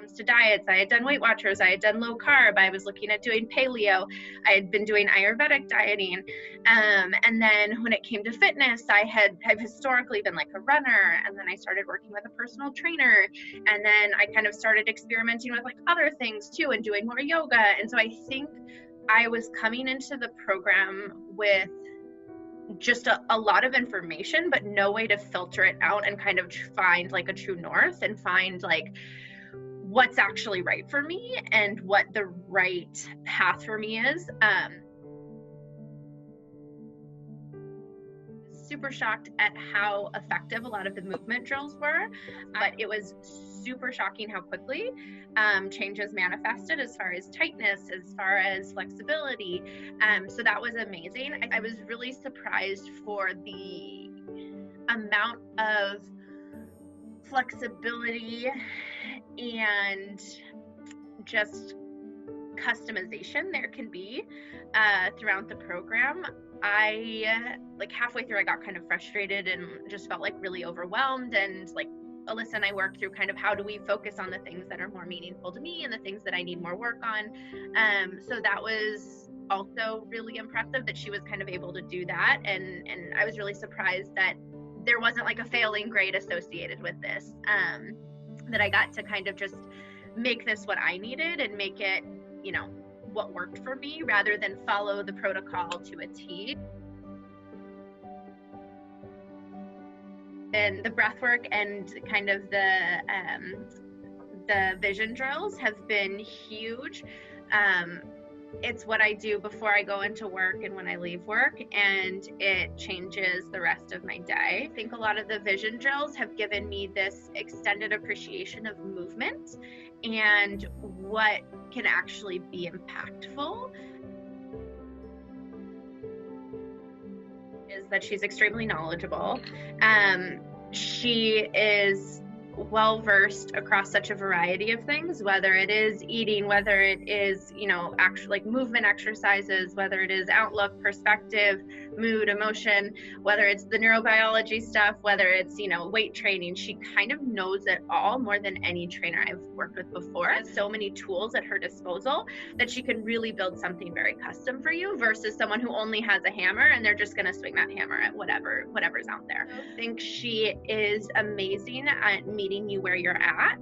comes to diets. I had done Weight Watchers, I had done low carb, I was looking at doing paleo, I had been doing Ayurvedic dieting. And then when it came to fitness, I've historically been like a runner, and then I started working with a personal trainer, and then I kind of started experimenting with like other things too and doing more yoga. And so I think I was coming into the program with just a lot of information, but no way to filter it out and kind of find like a true north and find like what's actually right for me and what the right path for me is. Super shocked at how effective a lot of the movement drills were, but it was super shocking how quickly changes manifested as far as tightness, as far as flexibility. So that was amazing. I was really surprised for the amount of flexibility and just customization there can be throughout the program. I like halfway through I got kind of frustrated and just felt like really overwhelmed, and like Alyssa and I worked through kind of how do we focus on the things that are more meaningful to me and the things that I need more work on. So that was also really impressive that she was kind of able to do that, and I was really surprised that there wasn't like a failing grade associated with this, that I got to kind of just make this what I needed and make it, you know, what worked for me rather than follow the protocol to a T. And the breath work and kind of the vision drills have been huge. It's what I do before I go into work and when I leave work, and it changes the rest of my day. I think a lot of the vision drills have given me this extended appreciation of movement and what can actually be impactful. Is that she's extremely knowledgeable. She is well-versed across such a variety of things, whether it is eating, whether it is, you know, actually like movement exercises, whether it is outlook, perspective, mood, emotion, whether it's the neurobiology stuff, whether it's, you know, weight training. She kind of knows it all more than any trainer I've worked with before. Has so many tools at her disposal that she can really build something very custom for you versus someone who only has a hammer and they're just going to swing that hammer at whatever's out there. I think she is amazing at meeting you where you're at.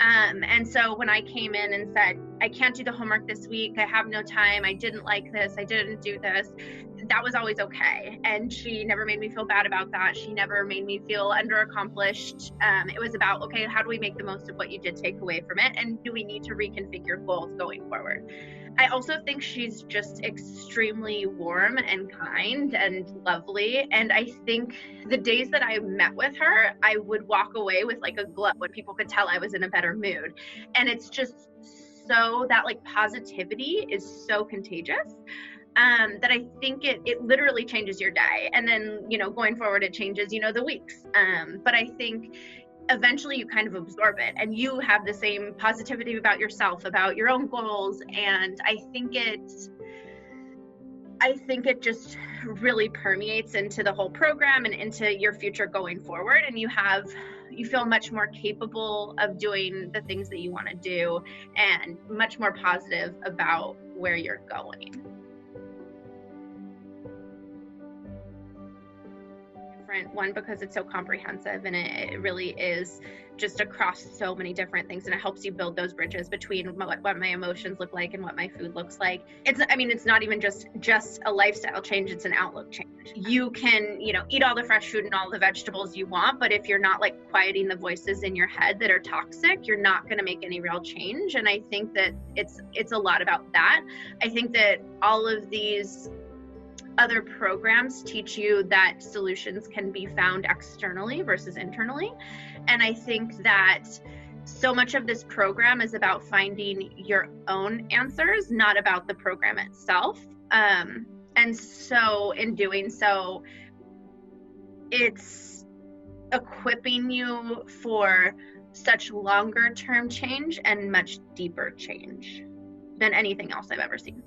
And so when I came in and said, I can't do the homework this week, I have no time, I didn't like this, I didn't do this, that was always okay. And she never made me feel bad about that. She never made me feel underaccomplished. It was about, okay, how do we make the most of what you did take away from it? And do we need to reconfigure goals going forward? I also think she's just extremely warm and kind and lovely. And I think the days that I met with her, I would walk away with like a glow when people could tell I was in a better mood. And it's just so that like positivity is so contagious. That I think it literally changes your day. And then, you know, going forward, it changes, you know, the weeks. But I think eventually you kind of absorb it and you have the same positivity about yourself, about your own goals. And I think it just really permeates into the whole program and into your future going forward. And you feel much more capable of doing the things that you want to do and much more positive about where you're going. One, because it's so comprehensive and it really is just across so many different things, and it helps you build those bridges between what my emotions look like and what my food looks like. It's not even just a lifestyle change, it's an outlook change. You can, you know, eat all the fresh food and all the vegetables you want, but if you're not like quieting the voices in your head that are toxic, you're not going to make any real change. And I think that it's a lot about that. I think that all of these other programs teach you that solutions can be found externally versus internally. And I think that so much of this program is about finding your own answers, not about the program itself. And so in doing so, it's equipping you for such longer term change and much deeper change than anything else I've ever seen.